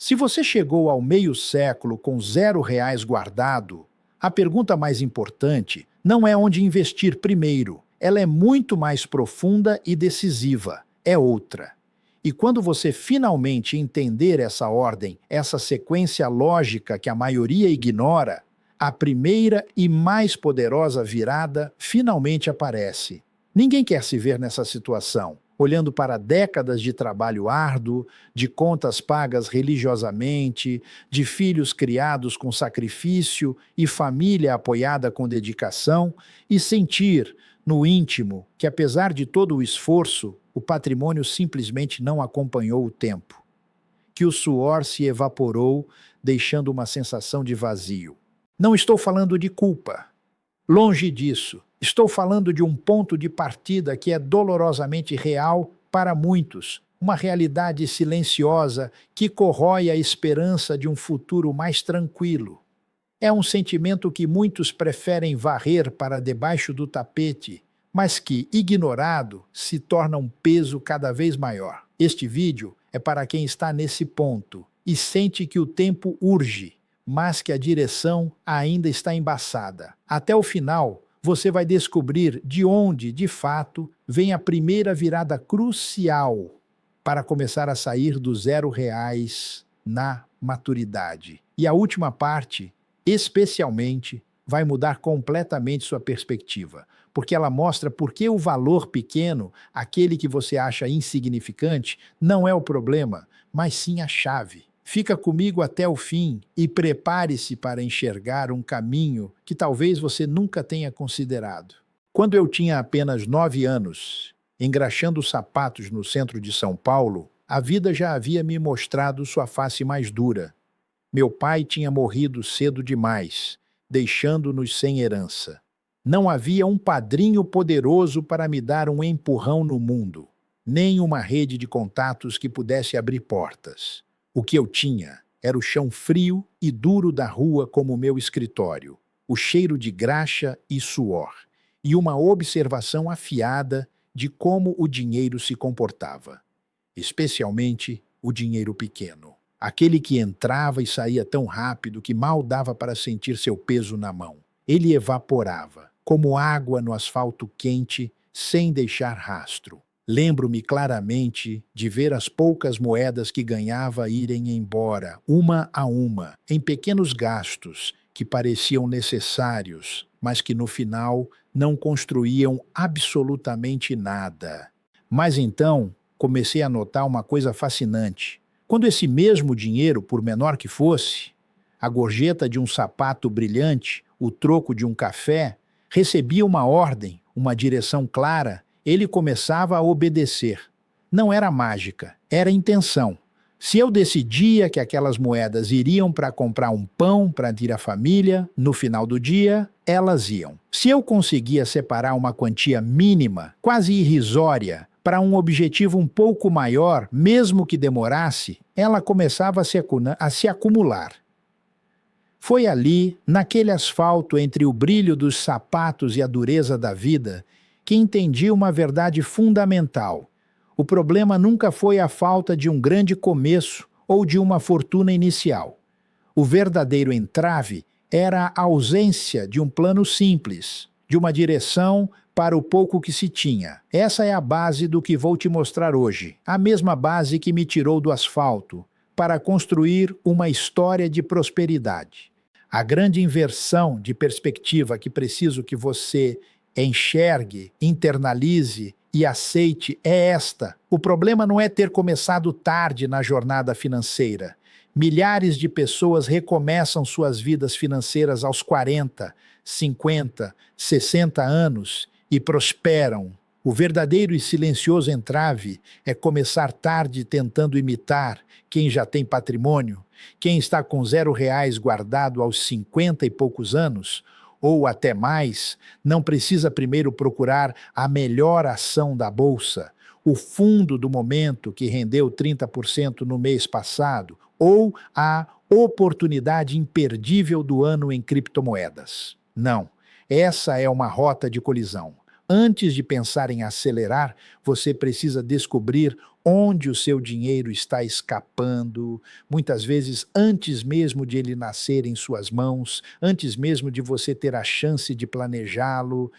Se você chegou ao meio século com R$ 0 guardado, a pergunta mais importante não é onde investir primeiro. Ela é muito mais profunda e decisiva. É outra. E quando você finalmente entender essa ordem, essa sequência lógica que a maioria ignora, a primeira e mais poderosa virada finalmente aparece. Ninguém quer se ver nessa situação, olhando para décadas de trabalho árduo, de contas pagas religiosamente, de filhos criados com sacrifício e família apoiada com dedicação, e sentir, no íntimo, que apesar de todo o esforço, o patrimônio simplesmente não acompanhou o tempo, que o suor se evaporou, deixando uma sensação de vazio. Não estou falando de culpa. Longe disso. Estou falando de um ponto de partida que é dolorosamente real para muitos, uma realidade silenciosa que corrói a esperança de um futuro mais tranquilo. É um sentimento que muitos preferem varrer para debaixo do tapete, mas que, ignorado, se torna um peso cada vez maior. Este vídeo é para quem está nesse ponto e sente que o tempo urge, mas que a direção ainda está embaçada. Até o final, você vai descobrir de onde, de fato, vem a primeira virada crucial para começar a sair do R$ 0 na maturidade. E a última parte, especialmente, vai mudar completamente sua perspectiva, porque ela mostra por que o valor pequeno, aquele que você acha insignificante, não é o problema, mas sim a chave. Fica comigo até o fim e prepare-se para enxergar um caminho que talvez você nunca tenha considerado. Quando eu tinha apenas 9 anos, engraxando sapatos no centro de São Paulo, a vida já havia me mostrado sua face mais dura. Meu pai tinha morrido cedo demais, deixando-nos sem herança. Não havia um padrinho poderoso para me dar um empurrão no mundo, nem uma rede de contatos que pudesse abrir portas. O que eu tinha era o chão frio e duro da rua como meu escritório, o cheiro de graxa e suor, e uma observação afiada de como o dinheiro se comportava, especialmente o dinheiro pequeno, aquele que entrava e saía tão rápido que mal dava para sentir seu peso na mão. Ele evaporava, como água no asfalto quente, sem deixar rastro. Lembro-me claramente de ver as poucas moedas que ganhava irem embora, uma a uma, em pequenos gastos que pareciam necessários, mas que no final não construíam absolutamente nada. Mas então comecei a notar uma coisa fascinante. Quando esse mesmo dinheiro, por menor que fosse, a gorjeta de um sapato brilhante, o troco de um café, recebia uma ordem, uma direção clara, ele começava a obedecer. Não era mágica, era intenção. Se eu decidia que aquelas moedas iriam para comprar um pão para ir à família, no final do dia, elas iam. Se eu conseguia separar uma quantia mínima, quase irrisória, para um objetivo um pouco maior, mesmo que demorasse, ela começava a se acumular. Foi ali, naquele asfalto entre o brilho dos sapatos e a dureza da vida, que entendi uma verdade fundamental. O problema nunca foi a falta de um grande começo ou de uma fortuna inicial. O verdadeiro entrave era a ausência de um plano simples, de uma direção para o pouco que se tinha. Essa é a base do que vou te mostrar hoje, a mesma base que me tirou do asfalto, para construir uma história de prosperidade. A grande inversão de perspectiva que preciso que você enxergue, internalize e aceite é esta. O problema não é ter começado tarde na jornada financeira. Milhares de pessoas recomeçam suas vidas financeiras aos 40, 50, 60 anos e prosperam. O verdadeiro e silencioso entrave é começar tarde tentando imitar quem já tem patrimônio, quem está com R$ 0 guardado aos 50 e poucos anos, ou até mais, não precisa primeiro procurar a melhor ação da bolsa, o fundo do momento que rendeu 30% no mês passado, ou a oportunidade imperdível do ano em criptomoedas. Não, essa é uma rota de colisão. Antes de pensar em acelerar, você precisa descobrir onde o seu dinheiro está escapando, muitas vezes antes mesmo de ele nascer em suas mãos, antes mesmo de você ter a chance de planejá-lo.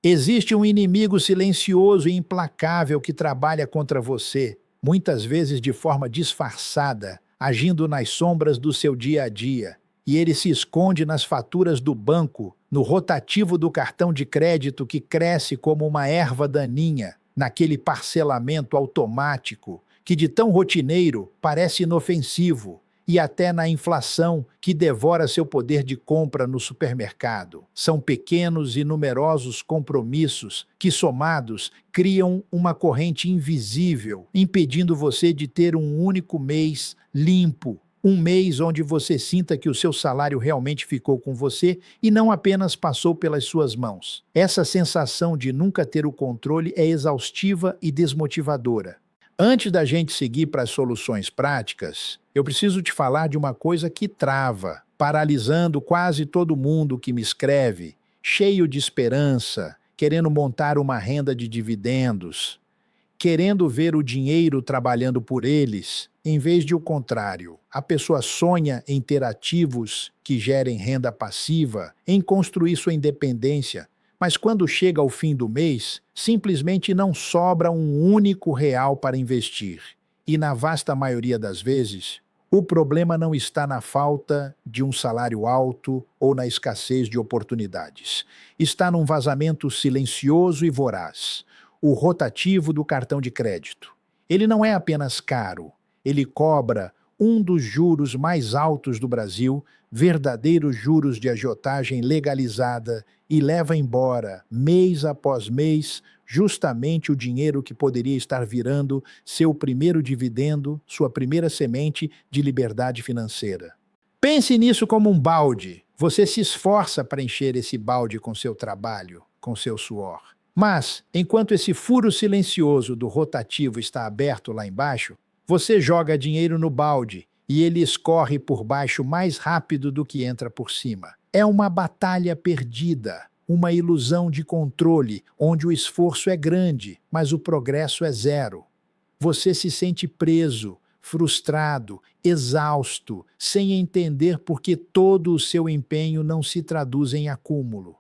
Existe um inimigo silencioso e implacável que trabalha contra você, muitas vezes de forma disfarçada, agindo nas sombras do seu dia a dia. E ele se esconde nas faturas do banco, no rotativo do cartão de crédito que cresce como uma erva daninha, naquele parcelamento automático que de tão rotineiro parece inofensivo, e até na inflação que devora seu poder de compra no supermercado. São pequenos e numerosos compromissos que, somados, criam uma corrente invisível, impedindo você de ter um único mês limpo. Um mês onde você sinta que o seu salário realmente ficou com você e não apenas passou pelas suas mãos. Essa sensação de nunca ter o controle é exaustiva e desmotivadora. Antes da gente seguir para as soluções práticas, eu preciso te falar de uma coisa que trava, paralisando quase todo mundo que me escreve, cheio de esperança, querendo montar uma renda de dividendos, querendo ver o dinheiro trabalhando por eles, em vez de o contrário. A pessoa sonha em ter ativos que gerem renda passiva, em construir sua independência, mas quando chega ao fim do mês, simplesmente não sobra um único real para investir. E na vasta maioria das vezes, o problema não está na falta de um salário alto ou na escassez de oportunidades. Está num vazamento silencioso e voraz, o rotativo do cartão de crédito. Ele não é apenas caro, ele cobra um dos juros mais altos do Brasil, verdadeiros juros de agiotagem legalizada, e leva embora, mês após mês, justamente o dinheiro que poderia estar virando seu primeiro dividendo, sua primeira semente de liberdade financeira. Pense nisso como um balde. Você se esforça para encher esse balde com seu trabalho, com seu suor. Mas, enquanto esse furo silencioso do rotativo está aberto lá embaixo, você joga dinheiro no balde e ele escorre por baixo mais rápido do que entra por cima. É uma batalha perdida, uma ilusão de controle, onde o esforço é grande, mas o progresso é zero. Você se sente preso, frustrado, exausto, sem entender por que todo o seu empenho não se traduz em acúmulo.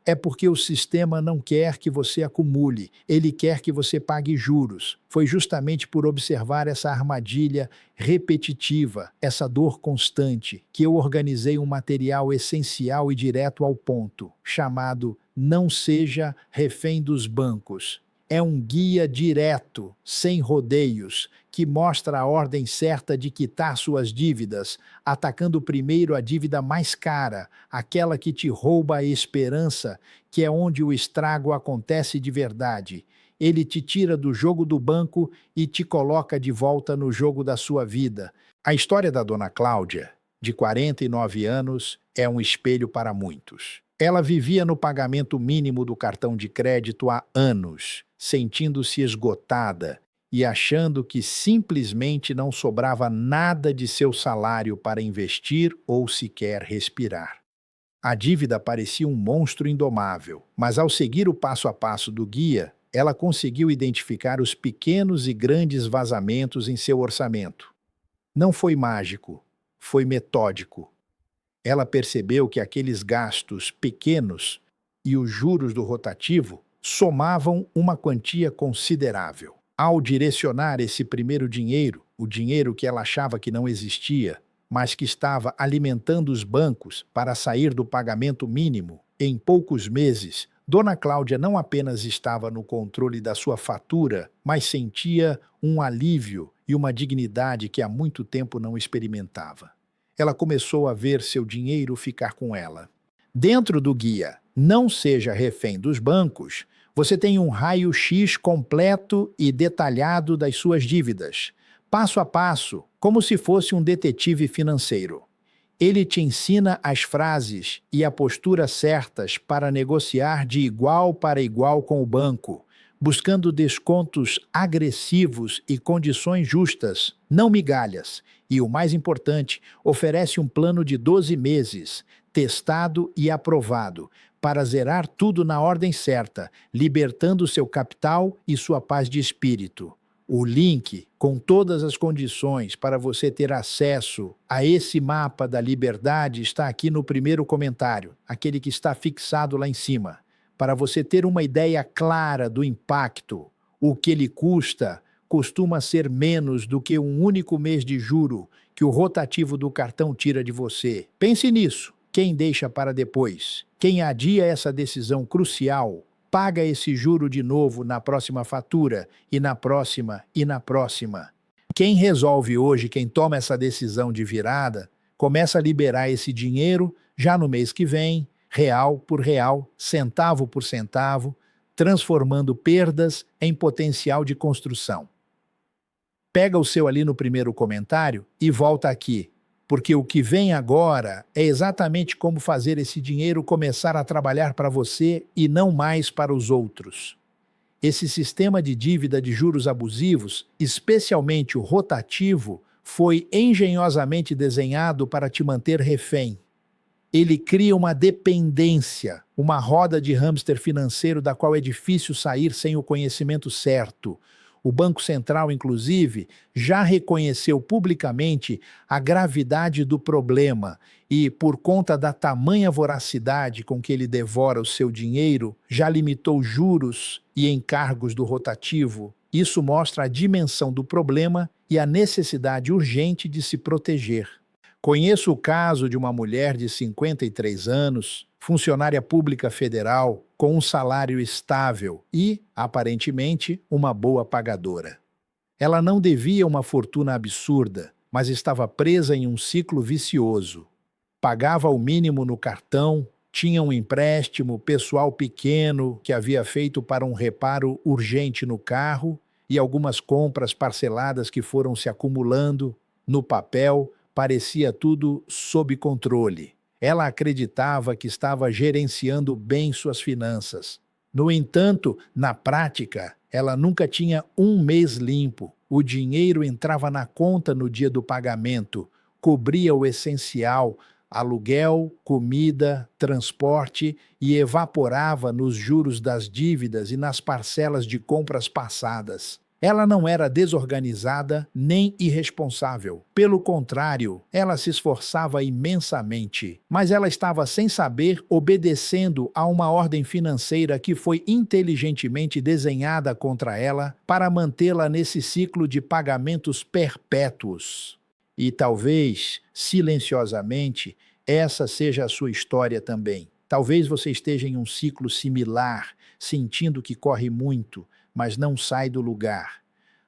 É porque o sistema não quer que você acumule, ele quer que você pague juros. Foi justamente por observar essa armadilha repetitiva, essa dor constante, que eu organizei um material essencial e direto ao ponto, chamado Não Seja Refém dos Bancos. É um guia direto, sem rodeios, que mostra a ordem certa de quitar suas dívidas, atacando primeiro a dívida mais cara, aquela que te rouba a esperança, que é onde o estrago acontece de verdade. Ele te tira do jogo do banco e te coloca de volta no jogo da sua vida. A história da dona Cláudia, de 49 anos, é um espelho para muitos. Ela vivia no pagamento mínimo do cartão de crédito há anos, sentindo-se esgotada e achando que simplesmente não sobrava nada de seu salário para investir ou sequer respirar. A dívida parecia um monstro indomável, mas ao seguir o passo a passo do guia, ela conseguiu identificar os pequenos e grandes vazamentos em seu orçamento. Não foi mágico, foi metódico. Ela percebeu que aqueles gastos pequenos e os juros do rotativo somavam uma quantia considerável. Ao direcionar esse primeiro dinheiro, o dinheiro que ela achava que não existia, mas que estava alimentando os bancos para sair do pagamento mínimo, em poucos meses, Dona Cláudia não apenas estava no controle da sua fatura, mas sentia um alívio e uma dignidade que há muito tempo não experimentava. Ela começou a ver seu dinheiro ficar com ela. Dentro do guia Não Seja Refém dos Bancos, você tem um raio-x completo e detalhado das suas dívidas, passo a passo, como se fosse um detetive financeiro. Ele te ensina as frases e a postura certas para negociar de igual para igual com o banco, buscando descontos agressivos e condições justas, não migalhas. E o mais importante, oferece um plano de 12 meses, testado e aprovado, para zerar tudo na ordem certa, libertando seu capital e sua paz de espírito. O link com todas as condições para você ter acesso a esse mapa da liberdade está aqui no primeiro comentário, aquele que está fixado lá em cima, para você ter uma ideia clara do impacto. O que ele custa costuma ser menos do que um único mês de juro que o rotativo do cartão tira de você. Pense nisso. Quem deixa para depois? Quem adia essa decisão crucial paga esse juro de novo na próxima fatura, e na próxima, e na próxima. Quem resolve hoje, quem toma essa decisão de virada, começa a liberar esse dinheiro já no mês que vem, real por real, centavo por centavo, transformando perdas em potencial de construção. Pega o seu ali no primeiro comentário e volta aqui, porque o que vem agora é exatamente como fazer esse dinheiro começar a trabalhar para você e não mais para os outros. Esse sistema de dívida de juros abusivos, especialmente o rotativo, foi engenhosamente desenhado para te manter refém. Ele cria uma dependência, uma roda de hamster financeiro da qual é difícil sair sem o conhecimento certo. O Banco Central, inclusive, já reconheceu publicamente a gravidade do problema e, por conta da tamanha voracidade com que ele devora o seu dinheiro, já limitou juros e encargos do rotativo. Isso mostra a dimensão do problema e a necessidade urgente de se proteger. Conheço o caso de uma mulher de 53 anos, funcionária pública federal, com um salário estável e, aparentemente, uma boa pagadora. Ela não devia uma fortuna absurda, mas estava presa em um ciclo vicioso. Pagava o mínimo no cartão, tinha um empréstimo pessoal pequeno que havia feito para um reparo urgente no carro e algumas compras parceladas que foram se acumulando. No papel, parecia tudo sob controle. Ela acreditava que estava gerenciando bem suas finanças. No entanto, na prática, ela nunca tinha um mês limpo. O dinheiro entrava na conta no dia do pagamento, cobria o essencial, aluguel, comida, transporte e evaporava nos juros das dívidas e nas parcelas de compras passadas. Ela não era desorganizada nem irresponsável. Pelo contrário, ela se esforçava imensamente, mas ela estava sem saber obedecendo a uma ordem financeira que foi inteligentemente desenhada contra ela para mantê-la nesse ciclo de pagamentos perpétuos. E talvez, silenciosamente, essa seja a sua história também. Talvez você esteja em um ciclo similar, sentindo que corre muito, mas não sai do lugar.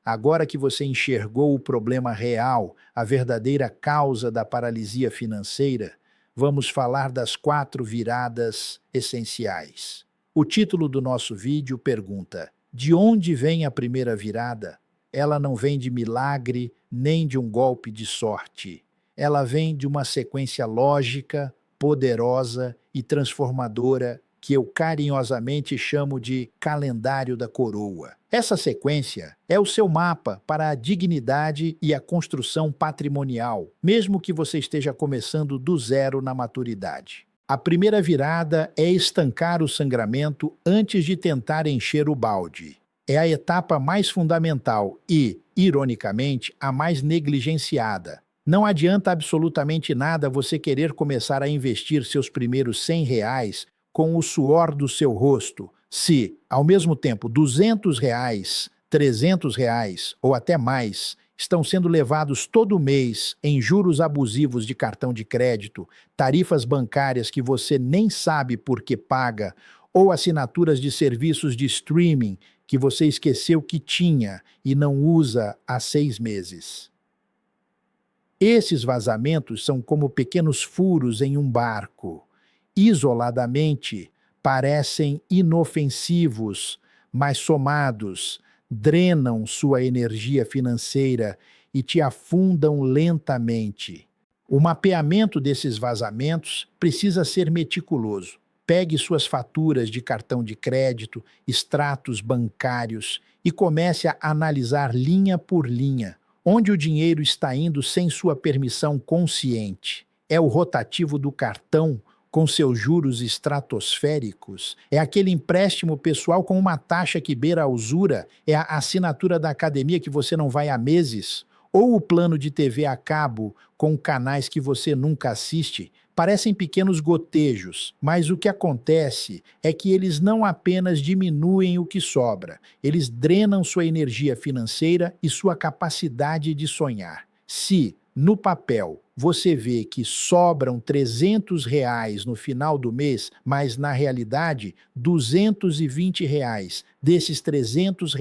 Agora que você enxergou o problema real, a verdadeira causa da paralisia financeira, vamos falar das 4 viradas essenciais. O título do nosso vídeo pergunta: de onde vem a primeira virada? Ela não vem de milagre nem de um golpe de sorte. Ela vem de uma sequência lógica, poderosa e transformadora que eu carinhosamente chamo de calendário da coroa. Essa sequência é o seu mapa para a dignidade e a construção patrimonial, mesmo que você esteja começando do zero na maturidade. A primeira virada é estancar o sangramento antes de tentar encher o balde. É a etapa mais fundamental e, ironicamente, a mais negligenciada. Não adianta absolutamente nada você querer começar a investir seus primeiros R$ 100 com o suor do seu rosto, se, ao mesmo tempo, R$ 200, R$ 300 ou até mais estão sendo levados todo mês em juros abusivos de cartão de crédito, tarifas bancárias que você nem sabe por que paga, ou assinaturas de serviços de streaming que você esqueceu que tinha e não usa há 6 meses. Esses vazamentos são como pequenos furos em um barco. Isoladamente, parecem inofensivos, mas somados, drenam sua energia financeira e te afundam lentamente. O mapeamento desses vazamentos precisa ser meticuloso. Pegue suas faturas de cartão de crédito, extratos bancários e comece a analisar linha por linha onde o dinheiro está indo sem sua permissão consciente. É o rotativo do cartão com seus juros estratosféricos? É aquele empréstimo pessoal com uma taxa que beira a usura? É a assinatura da academia que você não vai há meses? Ou o plano de TV a cabo com canais que você nunca assiste? Parecem pequenos gotejos, mas o que acontece é que eles não apenas diminuem o que sobra, eles drenam sua energia financeira e sua capacidade de sonhar. Se, no papel, você vê que sobram R$ 300 no final do mês, mas na realidade R$ 220 desses R$ 300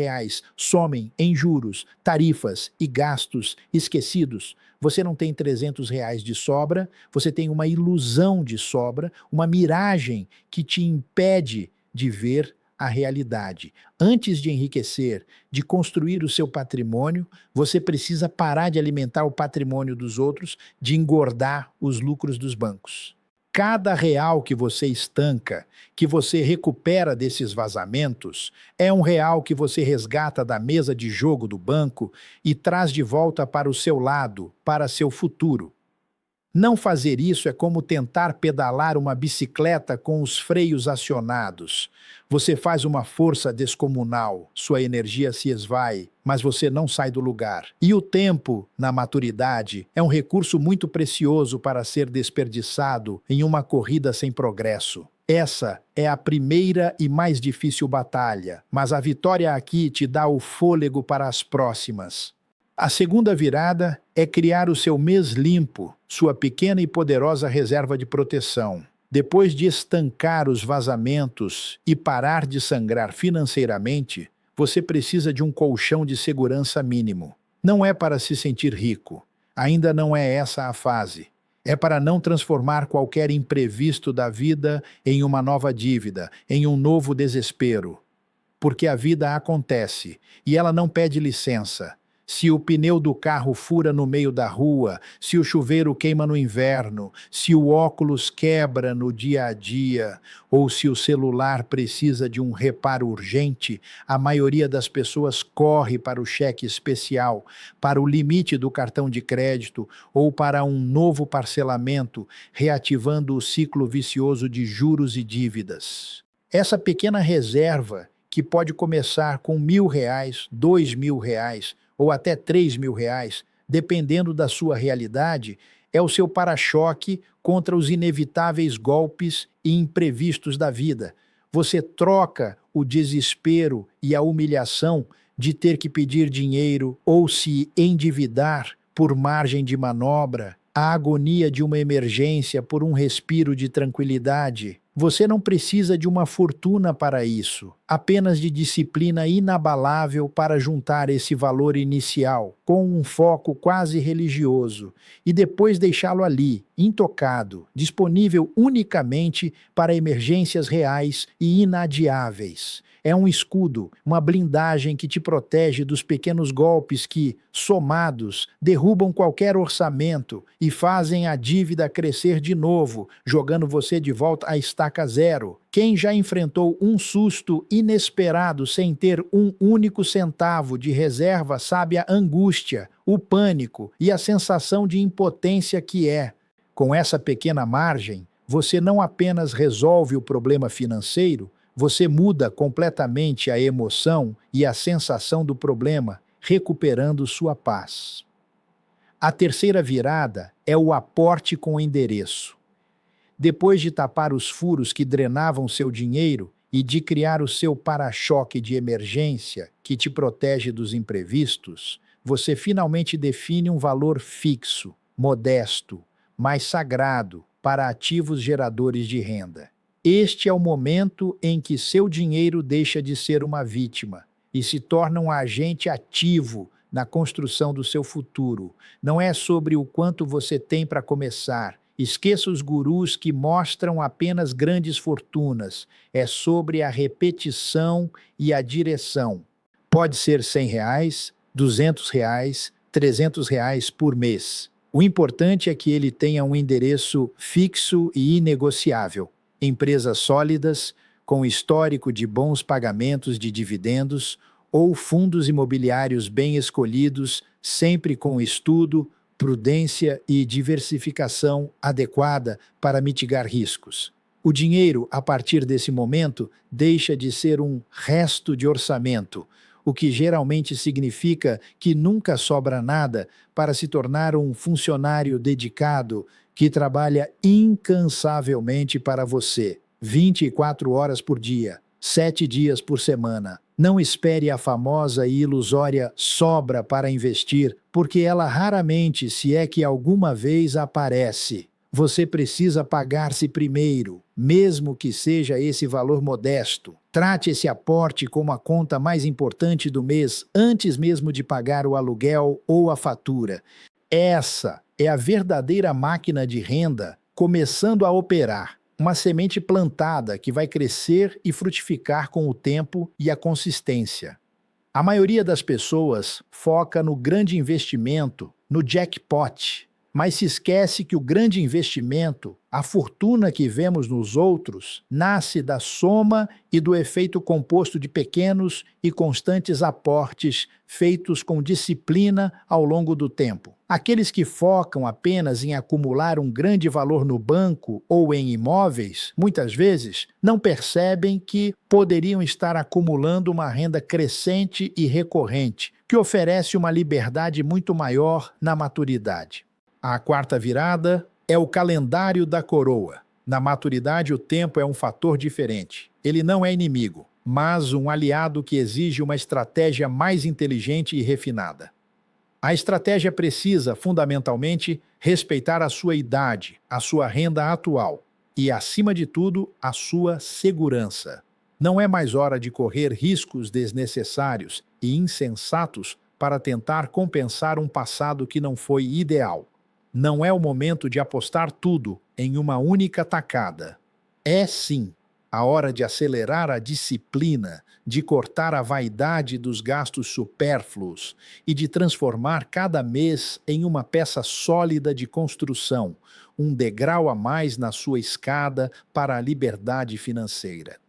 somem em juros, tarifas e gastos esquecidos. Você não tem R$ 300 de sobra, você tem uma ilusão de sobra, uma miragem que te impede de ver a realidade. Antes de enriquecer, de construir o seu patrimônio, você precisa parar de alimentar o patrimônio dos outros, de engordar os lucros dos bancos. Cada real que você estanca, que você recupera desses vazamentos, é um real que você resgata da mesa de jogo do banco e traz de volta para o seu lado, para seu futuro. Não fazer isso é como tentar pedalar uma bicicleta com os freios acionados. Você faz uma força descomunal, sua energia se esvai, mas você não sai do lugar. E o tempo, na maturidade, é um recurso muito precioso para ser desperdiçado em uma corrida sem progresso. Essa é a primeira e mais difícil batalha, mas a vitória aqui te dá o fôlego para as próximas. A segunda virada é criar o seu mês limpo, sua pequena e poderosa reserva de proteção. Depois de estancar os vazamentos e parar de sangrar financeiramente, você precisa de um colchão de segurança mínimo. Não é para se sentir rico. Ainda não é essa a fase. É para não transformar qualquer imprevisto da vida em uma nova dívida, em um novo desespero. Porque a vida acontece e ela não pede licença. Se o pneu do carro fura no meio da rua, se o chuveiro queima no inverno, se o óculos quebra no dia a dia, ou se o celular precisa de um reparo urgente, a maioria das pessoas corre para o cheque especial, para o limite do cartão de crédito ou para um novo parcelamento, reativando o ciclo vicioso de juros e dívidas. Essa pequena reserva, que pode começar com R$ 1.000, R$ 2.000, ou até R$ 3.000, dependendo da sua realidade, é o seu para-choque contra os inevitáveis golpes e imprevistos da vida. Você troca o desespero e a humilhação de ter que pedir dinheiro ou se endividar por margem de manobra, a agonia de uma emergência por um respiro de tranquilidade. Você não precisa de uma fortuna para isso, apenas de disciplina inabalável para juntar esse valor inicial, com um foco quase religioso, e depois deixá-lo ali, intocado, disponível unicamente para emergências reais e inadiáveis. É um escudo, uma blindagem que te protege dos pequenos golpes que, somados, derrubam qualquer orçamento e fazem a dívida crescer de novo, jogando você de volta à estaca zero. Quem já enfrentou um susto inesperado sem ter um único centavo de reserva sabe a angústia, o pânico e a sensação de impotência que é. Com essa pequena margem, você não apenas resolve o problema financeiro, você muda completamente a emoção e a sensação do problema, recuperando sua paz. A terceira virada é o aporte com endereço. Depois de tapar os furos que drenavam seu dinheiro e de criar o seu para-choque de emergência que te protege dos imprevistos, você finalmente define um valor fixo, modesto, mas sagrado para ativos geradores de renda. Este é o momento em que seu dinheiro deixa de ser uma vítima e se torna um agente ativo na construção do seu futuro. Não é sobre o quanto você tem para começar. Esqueça os gurus que mostram apenas grandes fortunas. É sobre a repetição e a direção. Pode ser R$ 100, R$ 200, R$ 300 por mês. O importante é que ele tenha um endereço fixo e inegociável. Empresas sólidas, com histórico de bons pagamentos de dividendos, ou fundos imobiliários bem escolhidos, sempre com estudo, prudência e diversificação adequada para mitigar riscos. O dinheiro, a partir desse momento, deixa de ser um resto de orçamento, o que geralmente significa que nunca sobra nada para se tornar um funcionário dedicado que trabalha incansavelmente para você, 24 horas por dia, 7 dias por semana. Não espere a famosa e ilusória sobra para investir, porque ela raramente, se é que alguma vez, aparece. Você precisa pagar-se primeiro, mesmo que seja esse valor modesto. Trate esse aporte como a conta mais importante do mês, antes mesmo de pagar o aluguel ou a fatura. Essa é a verdadeira máquina de renda começando a operar. Uma semente plantada que vai crescer e frutificar com o tempo e a consistência. A maioria das pessoas foca no grande investimento, no jackpot, mas se esquece que o grande investimento, a fortuna que vemos nos outros, nasce da soma e do efeito composto de pequenos e constantes aportes feitos com disciplina ao longo do tempo. Aqueles que focam apenas em acumular um grande valor no banco ou em imóveis, muitas vezes, não percebem que poderiam estar acumulando uma renda crescente e recorrente, que oferece uma liberdade muito maior na maturidade. A quarta virada é o calendário da coroa. Na maturidade, o tempo é um fator diferente. Ele não é inimigo, mas um aliado que exige uma estratégia mais inteligente e refinada. A estratégia precisa, fundamentalmente, respeitar a sua idade, a sua renda atual e, acima de tudo, a sua segurança. Não é mais hora de correr riscos desnecessários e insensatos para tentar compensar um passado que não foi ideal. Não é o momento de apostar tudo em uma única tacada. É sim a hora de acelerar a disciplina, de cortar a vaidade dos gastos supérfluos e de transformar cada mês em uma peça sólida de construção, um degrau a mais na sua escada para a liberdade financeira.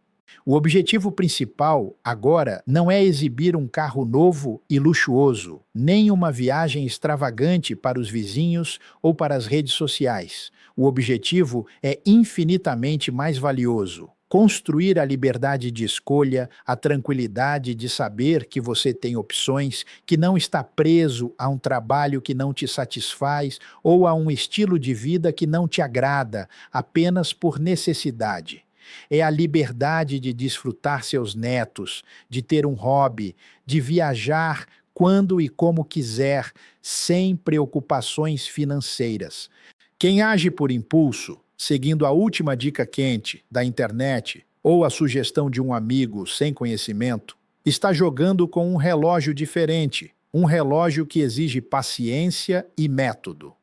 O objetivo principal, agora, não é exibir um carro novo e luxuoso, nem uma viagem extravagante para os vizinhos ou para as redes sociais. O objetivo é infinitamente mais valioso. Construir a liberdade de escolha, a tranquilidade de saber que você tem opções, que não está preso a um trabalho que não te satisfaz ou a um estilo de vida que não te agrada, apenas por necessidade. É a liberdade de desfrutar seus netos, de ter um hobby, de viajar quando e como quiser, sem preocupações financeiras. Quem age por impulso, seguindo a última dica quente da internet ou a sugestão de um amigo sem conhecimento, está jogando com um relógio diferente, um relógio que exige paciência e método.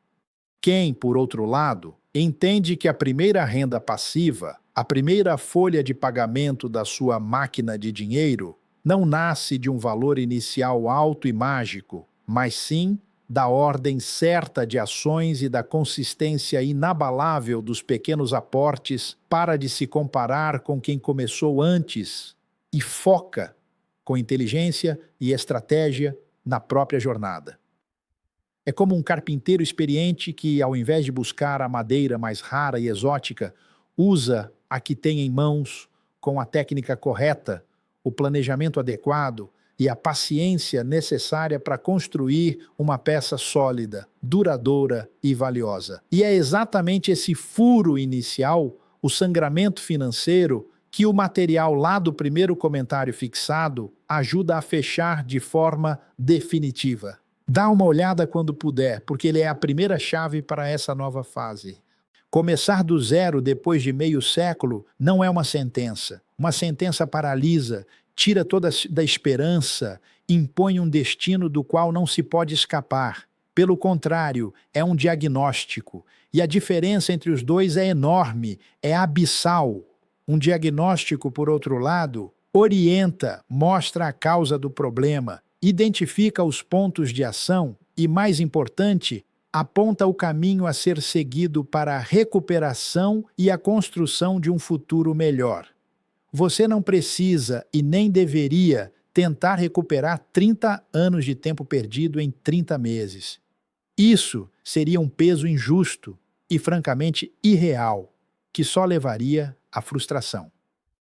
Quem, por outro lado, entende que a primeira renda passiva, a primeira folha de pagamento da sua máquina de dinheiro, não nasce de um valor inicial alto e mágico, mas sim da ordem certa de ações e da consistência inabalável dos pequenos aportes, para de se comparar com quem começou antes e foca com inteligência e estratégia na própria jornada. É como um carpinteiro experiente que, ao invés de buscar a madeira mais rara e exótica, usa a que tem em mãos com a técnica correta, o planejamento adequado e a paciência necessária para construir uma peça sólida, duradoura e valiosa. E é exatamente esse furo inicial, o sangramento financeiro, que o material lá do primeiro comentário fixado ajuda a fechar de forma definitiva. Dá uma olhada quando puder, porque ele é a primeira chave para essa nova fase. Começar do zero depois de meio século não é uma sentença. Uma sentença paralisa, tira toda da esperança, impõe um destino do qual não se pode escapar. Pelo contrário, é um diagnóstico. E a diferença entre os dois é enorme, é abissal. Um diagnóstico, por outro lado, orienta, mostra a causa do problema, identifica os pontos de ação e, mais importante, aponta o caminho a ser seguido para a recuperação e a construção de um futuro melhor. Você não precisa e nem deveria tentar recuperar 30 anos de tempo perdido em 30 meses. Isso seria um peso injusto e, francamente, irreal, que só levaria à frustração.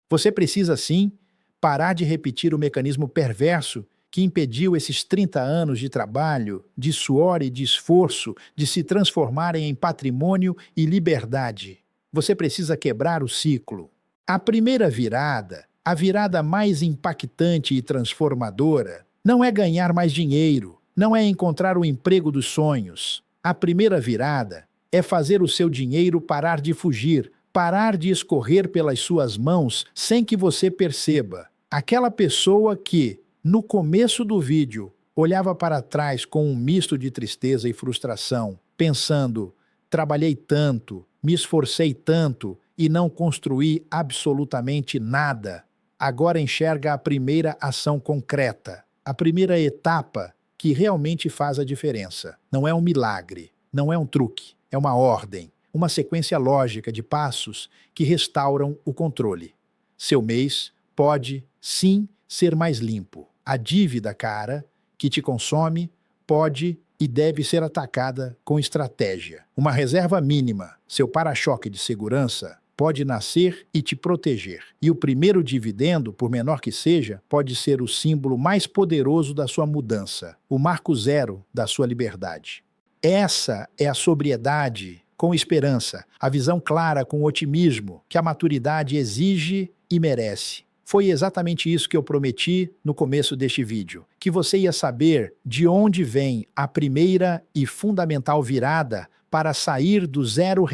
Você precisa, sim, parar de repetir o mecanismo perverso que impediu esses 30 anos de trabalho, de suor e de esforço de se transformarem em patrimônio e liberdade. Você precisa quebrar o ciclo. A primeira virada, a virada mais impactante e transformadora, não é ganhar mais dinheiro, não é encontrar o emprego dos sonhos. A primeira virada é fazer o seu dinheiro parar de fugir, parar de escorrer pelas suas mãos sem que você perceba. Aquela pessoa que, no começo do vídeo, olhava para trás com um misto de tristeza e frustração, pensando: trabalhei tanto, me esforcei tanto e não construí absolutamente nada. Agora enxerga a primeira ação concreta, a primeira etapa que realmente faz a diferença. Não é um milagre, não é um truque, é uma ordem, uma sequência lógica de passos que restauram o controle. Seu mês pode, sim, ser mais limpo. A dívida cara, que te consome, pode e deve ser atacada com estratégia. Uma reserva mínima, seu para-choque de segurança, pode nascer e te proteger. E o primeiro dividendo, por menor que seja, pode ser o símbolo mais poderoso da sua mudança, o marco zero da sua liberdade. Essa é a sobriedade com esperança, a visão clara com otimismo que a maturidade exige e merece. Foi exatamente isso que eu prometi no começo deste vídeo, que você ia saber de onde vem a primeira e fundamental virada para sair do R$ 0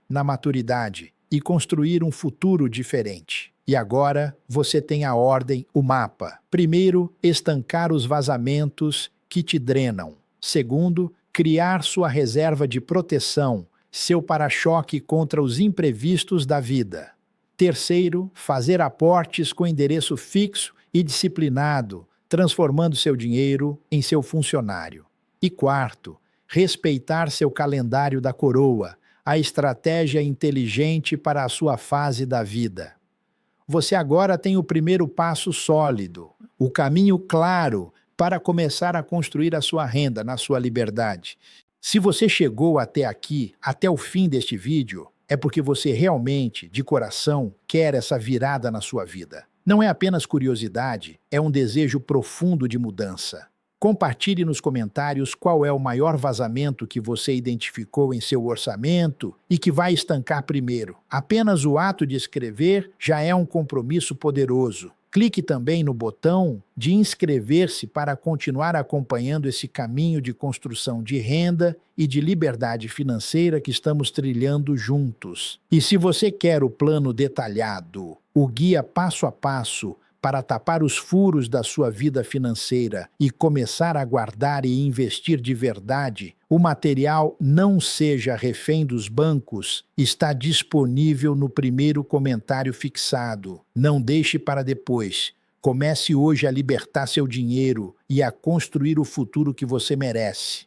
na maturidade e construir um futuro diferente. E agora você tem a ordem, o mapa. Primeiro, estancar os vazamentos que te drenam. Segundo, criar sua reserva de proteção, seu para-choque contra os imprevistos da vida. Terceiro, fazer aportes com endereço fixo e disciplinado, transformando seu dinheiro em seu funcionário. E quarto, respeitar seu calendário da coroa, a estratégia inteligente para a sua fase da vida. Você agora tem o primeiro passo sólido, o caminho claro para começar a construir a sua renda na sua liberdade. Se você chegou até aqui, até o fim deste vídeo, é porque você realmente, de coração, quer essa virada na sua vida. Não é apenas curiosidade, é um desejo profundo de mudança. Compartilhe nos comentários qual é o maior vazamento que você identificou em seu orçamento e que vai estancar primeiro. Apenas o ato de escrever já é um compromisso poderoso. Clique também no botão de inscrever-se para continuar acompanhando esse caminho de construção de renda e de liberdade financeira que estamos trilhando juntos. E se você quer o plano detalhado, o guia passo a passo para tapar os furos da sua vida financeira e começar a guardar e investir de verdade, o material Não Seja Refém dos Bancos está disponível no primeiro comentário fixado. Não deixe para depois. Comece hoje a libertar seu dinheiro e a construir o futuro que você merece.